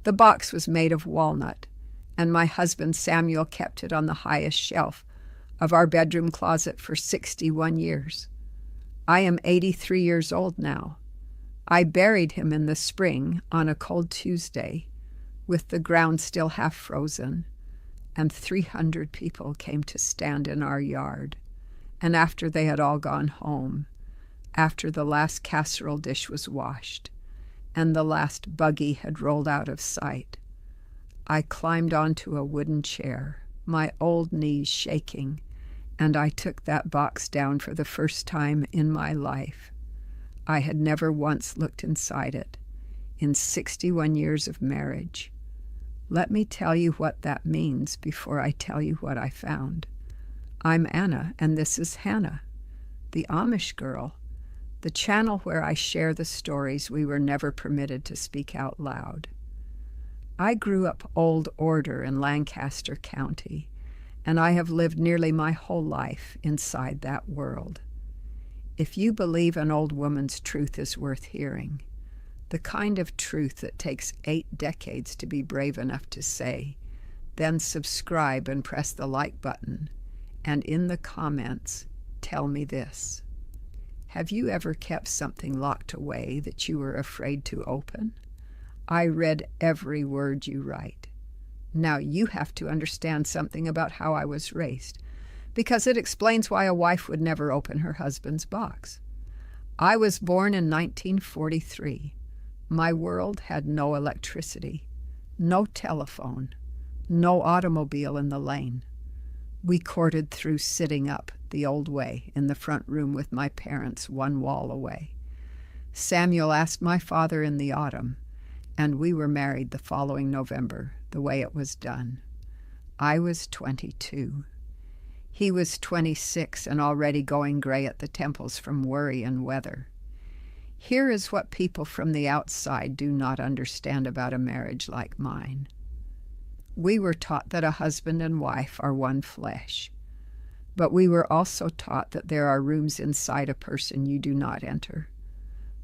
The box was made of walnut, and my husband Samuel kept it on the highest shelf of our bedroom closet for 61 years. I am 83 years old now. I buried him in the spring on a cold Tuesday, with the ground still half frozen, and 300 people came to stand in our yard. And after they had all gone home, after the last casserole dish was washed, and the last buggy had rolled out of sight, I climbed onto a wooden chair, my old knees shaking, and I took that box down for the first time in my life. I had never once looked inside it in 61 years of marriage. Let me tell you what that means before I tell you what I found. I'm Anna, and this is Hannah, the Amish girl, the channel where I share the stories we were never permitted to speak out loud. I grew up Old Order in Lancaster County, and I have lived nearly my whole life inside that world. If you believe an old woman's truth is worth hearing, the kind of truth that takes 8 decades to be brave enough to say, then subscribe and press the like button, and in the comments, tell me this. Have you ever kept something locked away that you were afraid to open? I read every word you write. Now you have to understand something about how I was raised, because it explains why a wife would never open her husband's box. I was born in 1943. My world had no electricity, no telephone, no automobile in the lane. We courted through sitting up the old way in the front room with my parents one wall away. Samuel asked my father in the autumn, and we were married the following November, the way it was done. I was 22. He was 26 and already going gray at the temples from worry and weather. Here is what people from the outside do not understand about a marriage like mine. We were taught that a husband and wife are one flesh, but we were also taught that there are rooms inside a person you do not enter.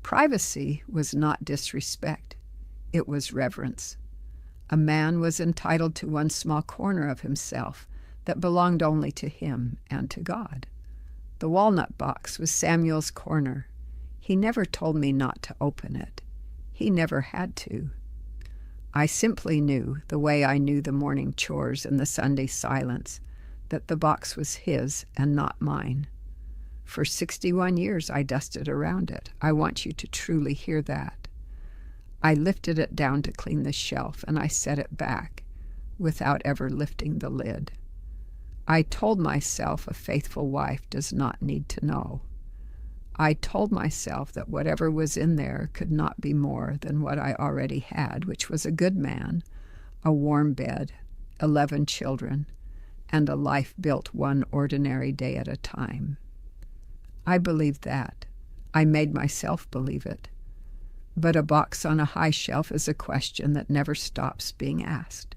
Privacy was not disrespect, it was reverence. A man was entitled to one small corner of himself that belonged only to him and to God. The walnut box was Samuel's corner. He never told me not to open it. He never had to. I simply knew, the way I knew the morning chores and the Sunday silence, that the box was his and not mine. For 61 years I dusted around it. I want you to truly hear that. I lifted it down to clean the shelf, and I set it back without ever lifting the lid. I told myself a faithful wife does not need to know. I told myself that whatever was in there could not be more than what I already had, which was a good man, a warm bed, 11 children, and a life built one ordinary day at a time. I believed that. I made myself believe it. But a box on a high shelf is a question that never stops being asked.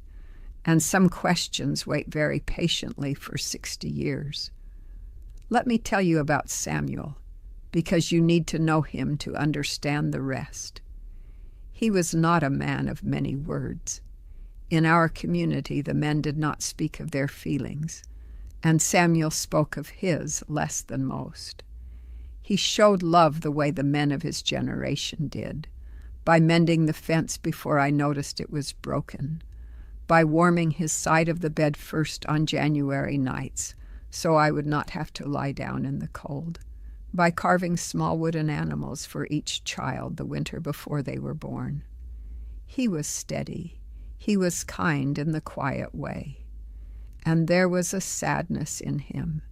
And some questions wait very patiently for 60 years. Let me tell you about Samuel, because you need to know him to understand the rest. He was not a man of many words. In our community, the men did not speak of their feelings, and Samuel spoke of his less than most. He showed love the way the men of his generation did, by mending the fence before I noticed it was broken, by warming his side of the bed first on January nights so I would not have to lie down in the cold, by carving small wooden animals for each child the winter before they were born. He was steady. He was kind in the quiet way. And there was a sadness in him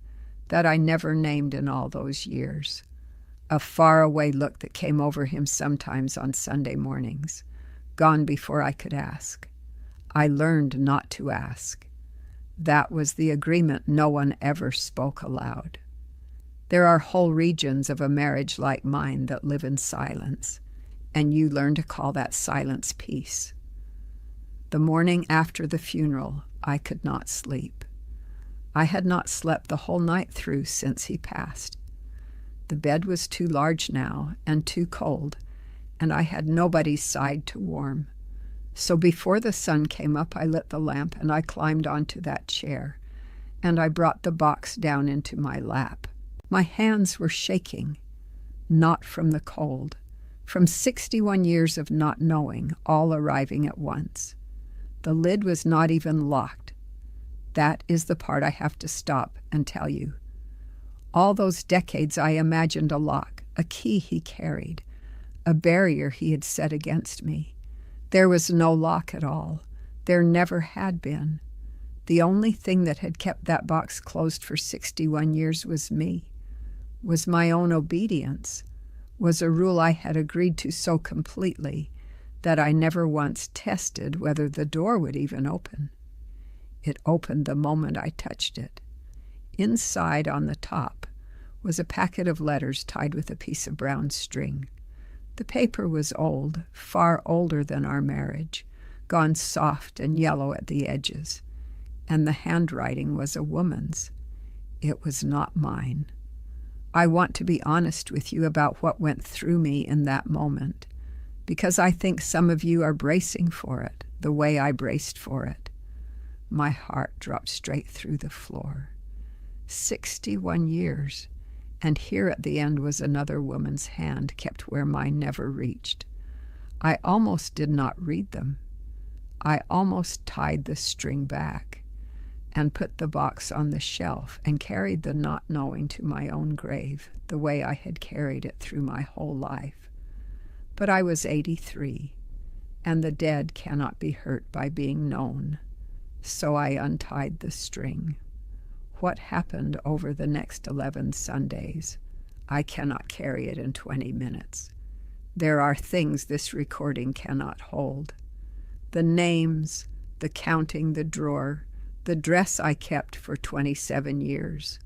that I never named in all those years, a faraway look that came over him sometimes on Sunday mornings, gone before I could ask. I learned not to ask. That was the agreement no one ever spoke aloud. There are whole regions of a marriage like mine that live in silence, and you learn to call that silence peace. The morning after the funeral, I could not sleep. I had not slept the whole night through since he passed. The bed was too large now and too cold, and I had nobody's side to warm. So before the sun came up, I lit the lamp and I climbed onto that chair, and I brought the box down into my lap. My hands were shaking, not from the cold, from 61 years of not knowing, all arriving at once. The lid was not even locked. That is the part I have to stop and tell you. All those decades I imagined a lock, a key he carried, a barrier he had set against me. There was no lock at all. There never had been. The only thing that had kept that box closed for 61 years was me, was my own obedience, was a rule I had agreed to so completely that I never once tested whether the door would even open. It opened the moment I touched it. Inside, on the top, was a packet of letters tied with a piece of brown string. The paper was old, far older than our marriage, gone soft and yellow at the edges, and the handwriting was a woman's. It was not mine. I want to be honest with you about what went through me in that moment, because I think some of you are bracing for it, the way I braced for it. My heart dropped straight through the floor. 61 years, and here at the end was another woman's hand kept where mine never reached. I almost did not read them. I almost tied the string back and put the box on the shelf and carried the not knowing to my own grave, the way I had carried it through my whole life. But I was 83, and the dead cannot be hurt by being known. So I untied the string. What happened over the next 11 Sundays? I cannot carry it in 20 minutes. There are things this recording cannot hold. The names, the counting, the drawer, the dress I kept for 27 years.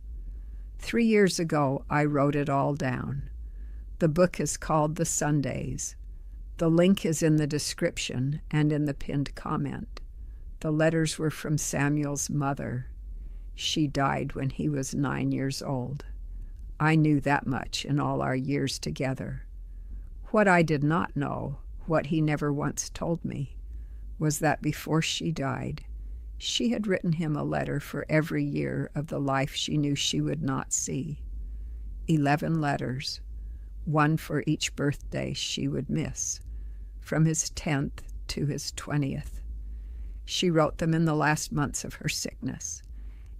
3 years ago, I wrote it all down. The book is called The Sundays. The link is in the description and in the pinned comment. The letters were from Samuel's mother. She died when he was 9 years old. I knew that much in all our years together. What I did not know, what he never once told me, was that before she died, she had written him a letter for every year of the life she knew she would not see. 11 letters, one for each birthday she would miss, from his 10th to his 20th. She wrote them in the last months of her sickness,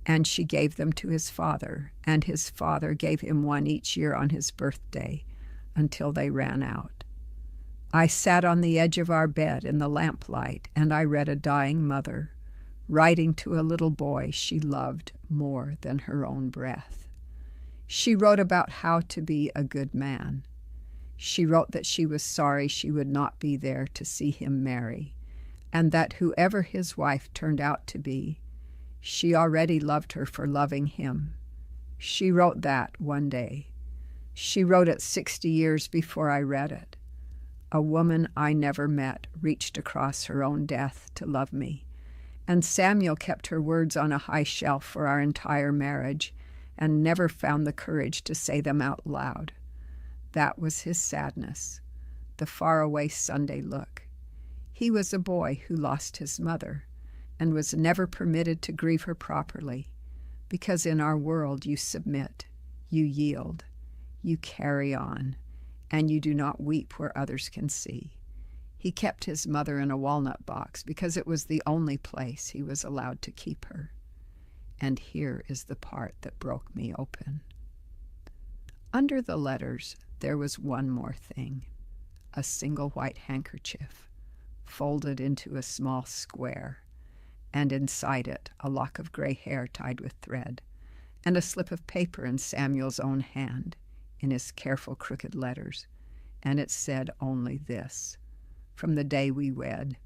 and she gave them to his father, and his father gave him one each year on his birthday until they ran out. I sat on the edge of our bed in the lamplight, and I read a dying mother, writing to a little boy she loved more than her own breath. She wrote about how to be a good man. She wrote that she was sorry she would not be there to see him marry, and that whoever his wife turned out to be, she already loved her for loving him. She wrote that one day. She wrote it 60 years before I read it. A woman I never met reached across her own death to love me, and Samuel kept her words on a high shelf for our entire marriage and never found the courage to say them out loud. That was his sadness, the faraway Sunday look. He was a boy who lost his mother and was never permitted to grieve her properly, because in our world you submit, you yield, you carry on, and you do not weep where others can see. He kept his mother in a walnut box because it was the only place he was allowed to keep her. And here is the part that broke me open. Under the letters, there was one more thing, a single white handkerchief, folded into a small square, and inside it a lock of gray hair tied with thread, and a slip of paper in Samuel's own hand, in his careful crooked letters, and it said only this: from the day we wed.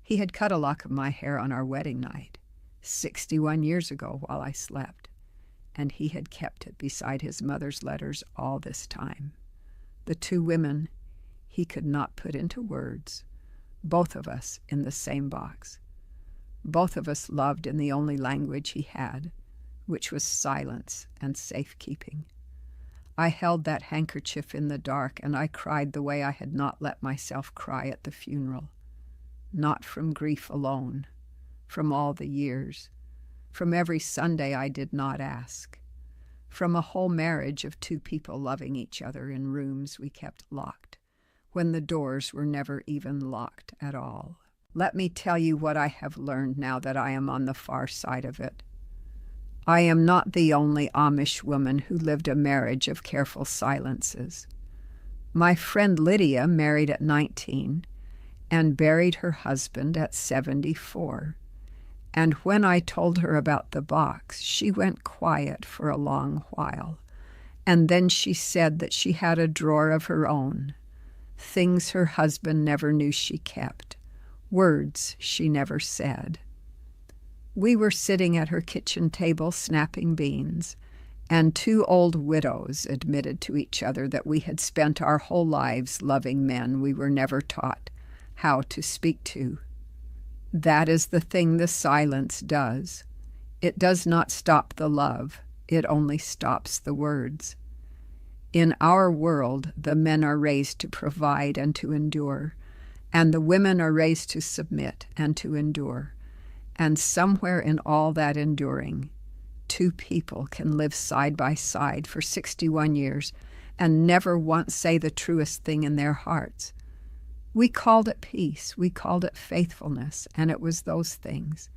He had cut a lock of my hair on our wedding night, 61 years ago while I slept, and he had kept it beside his mother's letters all this time. The two women he could not put into words, both of us in the same box. Both of us loved in the only language he had, which was silence and safekeeping. I held that handkerchief in the dark, and I cried the way I had not let myself cry at the funeral. not from grief alone, from all the years, from every Sunday I did not ask, from a whole marriage of two people loving each other in rooms we kept locked, when the doors were never even locked at all. Let me tell you what I have learned now that I am on the far side of it. I am not the only Amish woman who lived a marriage of careful silences. My friend Lydia married at 19 and buried her husband at 74. And when I told her about the box, she went quiet for a long while. And then she said that she had a drawer of her own, things her husband never knew she kept, words she never said. We were sitting at her kitchen table snapping beans, and two old widows admitted to each other that we had spent our whole lives loving men we were never taught how to speak to. That is the thing the silence does. It does not stop the love, it only stops the words. In our world, the men are raised to provide and to endure, and the women are raised to submit and to endure. And somewhere in all that enduring, two people can live side by side for 61 years and never once say the truest thing in their hearts. We called it peace, we called it faithfulness, and it was those things.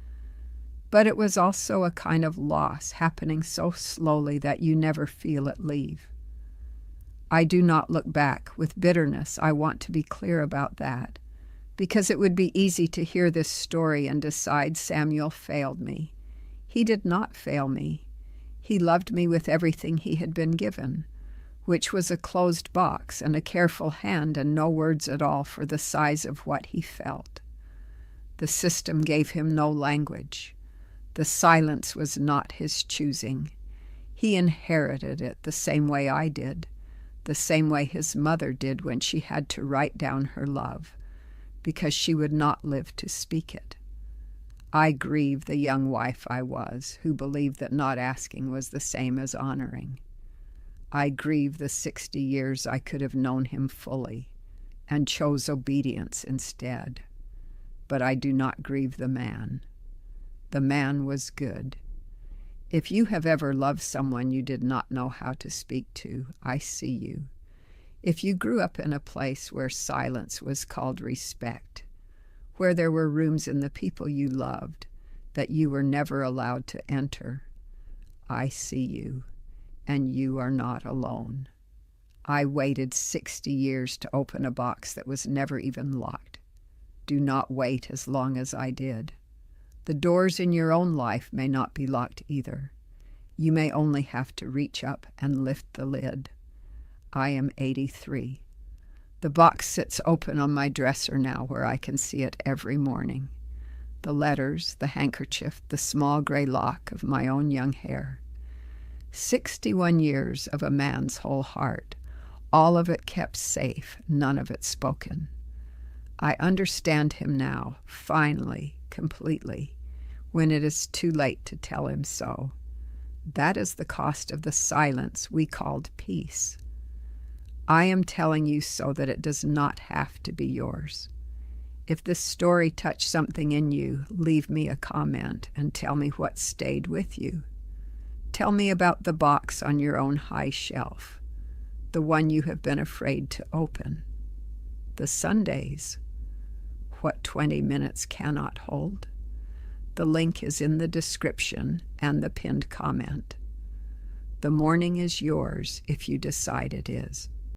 But it was also a kind of loss happening so slowly that you never feel it leave. I do not look back with bitterness. I want to be clear about that, because it would be easy to hear this story and decide Samuel failed me. He did not fail me. He loved me with everything he had been given, which was a closed box and a careful hand and no words at all for the size of what he felt. The system gave him no language. The silence was not his choosing. He inherited it the same way I did, the same way his mother did when she had to write down her love, because she would not live to speak it. I grieve the young wife I was, who believed that not asking was the same as honoring. I grieve the 60 years I could have known him fully and chose obedience instead. But I do not grieve the man. The man was good. If you have ever loved someone you did not know how to speak to, I see you. If you grew up in a place where silence was called respect, where there were rooms in the people you loved that you were never allowed to enter, I see you, and you are not alone. I waited 60 years to open a box that was never even locked. Do not wait as long as I did. The doors in your own life may not be locked either. You may only have to reach up and lift the lid. I am 83. The box sits open on my dresser now where I can see it every morning. The letters, the handkerchief, the small gray lock of my own young hair. 61 years of a man's whole heart, all of it kept safe, none of it spoken. I understand him now, finally, completely, when it is too late to tell him so. That is the cost of the silence we called peace. I am telling you so that it does not have to be yours. If this story touched something in you, leave me a comment and tell me what stayed with you. Tell me about the box on your own high shelf, the one you have been afraid to open. The Sundays, what 20 minutes cannot hold. The link is in the description and the pinned comment. The morning is yours if you decide it is.